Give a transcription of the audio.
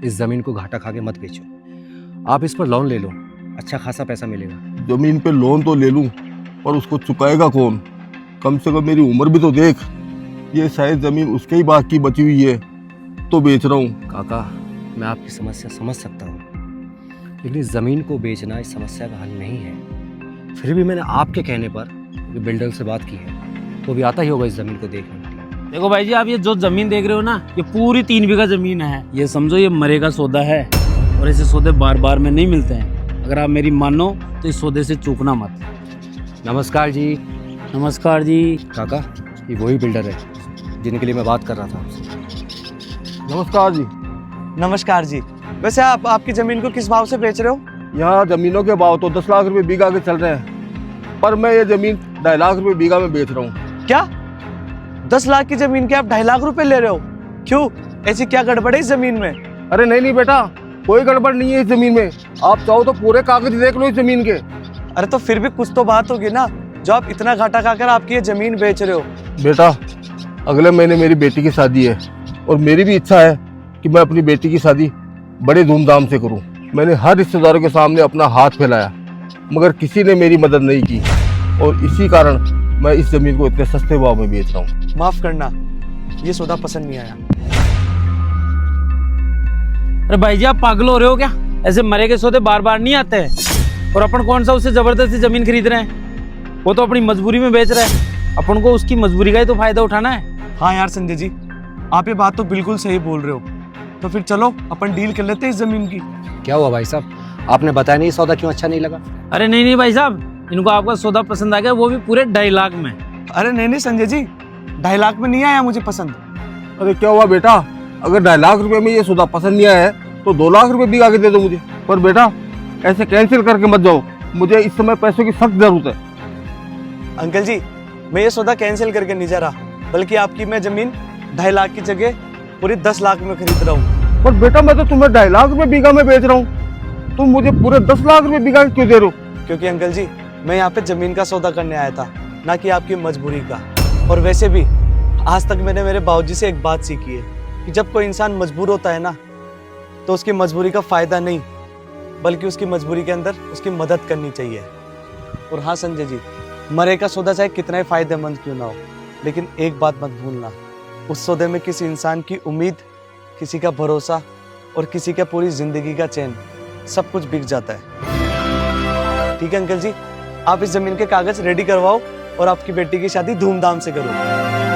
इस ज़मीन को घाटा खा के मत बेचो। आप इस पर लोन ले लो, अच्छा खासा पैसा मिलेगा। जमीन पे लोन तो ले लूं, पर उसको चुकाएगा कौन? कम से कम मेरी उम्र भी तो देख। ये शायद जमीन उसके ही बाग की बची हुई है तो बेच रहा हूँ। काका, मैं आपकी समस्या समझ सकता हूँ, लेकिन इस ज़मीन को बेचना इस समस्या का हल नहीं है। फिर भी मैंने आपके कहने पर बिल्डर से बात की है, वो भी आता ही होगा इस ज़मीन को देखने के लिए। देखो भाई जी, आप ये जो जमीन देख रहे हो ना, ये पूरी 3 बीघा जमीन है। ये समझो ये मरे का सौदा है, और ऐसे सौदे बार बार में नहीं मिलते हैं। अगर आप मेरी मानो तो इस सौदे से चूकना मत। नमस्कार जी। नमस्कार जी। काका, ये वही बिल्डर है जिनके लिए मैं बात कर रहा था आपसे। नमस्कार जी। नमस्कार जी। वैसे आप आपकी जमीन को किस भाव से बेच रहे हो? यहाँ जमीनों के भाव तो 10 लाख रुपए बीघा के चल रहे हैं, पर मैं ये जमीन 2.5 लाख रुपए बीघा में बेच रहा हूँ। क्या 10 लाख की जमीन के आप 2.5 लाख रुपए ले रहे हो? क्यों, ऐसी क्या गड़बड़ है इस जमीन में? अरे नहीं बेटा, कोई गड़बड़ नहीं है इस जमीन में। आप चाहो तो पूरे कागज देख लो इस जमीन के। अरे तो फिर भी कुछ तो बात होगी ना, जो आप इतना घाटा खाकर आपकी ये जमीन बेच रहे हो। बेटा, अगले महीने मेरी बेटी की शादी है, और मेरी भी इच्छा है कि मैं अपनी बेटी की शादी बड़े धूमधाम से करूं। मैंने हर रिश्तेदारों के सामने अपना हाथ फैलाया, मगर किसी ने मेरी मदद नहीं की, और इसी कारण मैं इस जमीन को इतने सस्ते भाव में बेच रहा हूँ। माफ करना, ये सौदा पसंद नहीं आया। अरे भाई जी, आप पागल हो रहे हो क्या? ऐसे मरे के सौदे बार बार नहीं आते हैं। और अपन कौन सा उससे जबरदस्ती जमीन खरीद रहे हैं? वो तो अपनी मजबूरी में बेच रहा है। अपन को उसकी मजबूरी का ही तो फायदा उठाना है। हाँ यार संजय जी, आप ये बात तो बिल्कुल सही बोल रहे हो। तो फिर चलो अपन डील कर लेते हैं इस जमीन की। क्या हुआ भाई साहब, आपने बताया नहीं सौदा क्यों अच्छा नहीं लगा? अरे नहीं भाई साहब, इनको आपका सौदा पसंद आ गया, वो भी पूरे 2.5 लाख में। अरे नहीं संजय जी, 2.5 लाख में नहीं आया मुझे पसंद। अरे क्या हुआ बेटा, अगर 2.5 लाख रुपए में ये सौदा पसंद नहीं आया है तो 2 लाख रुपए बीघा के दे दो मुझे। पर बेटा, ऐसे कैंसिल करके मत जाओ, मुझे इस समय पैसों की सख्त जरूरत है। अंकल जी, मैं ये सौदा कैंसिल करके नहीं जा रहा, बल्कि आपकी मैं जमीन 2.5 लाख की जगह पूरी 10 लाख में खरीद रहा हूँ। पर बेटा, मैं तो तुम्हें 2.5 लाख रुपए बीघा में बेच रहा हूँ, तुम मुझे पूरे 10 लाख रुपए बीघा क्यों दे रहे हो? क्योंकि अंकल जी, मैं यहाँ पे जमीन का सौदा करने आया था, ना कि आपकी मजबूरी का। और वैसे भी आज तक मैंने मेरे बाबूजी से एक बात सीखी है कि जब कोई इंसान मजबूर होता है ना, तो उसकी मजबूरी का फायदा नहीं, बल्कि उसकी मजबूरी के अंदर उसकी मदद करनी चाहिए। और हाँ संजय जी, मरे का सौदा चाहे कितना ही फायदेमंद क्यों ना हो, लेकिन एक बात मत भूलना, उस सौदे में किसी इंसान की उम्मीद, किसी का भरोसा और किसी का पूरी जिंदगी का चैन, सब कुछ बिक जाता है। ठीक है अंकल जी, आप इस जमीन के कागज रेडी करवाओ और आपकी बेटी की शादी धूमधाम से करो।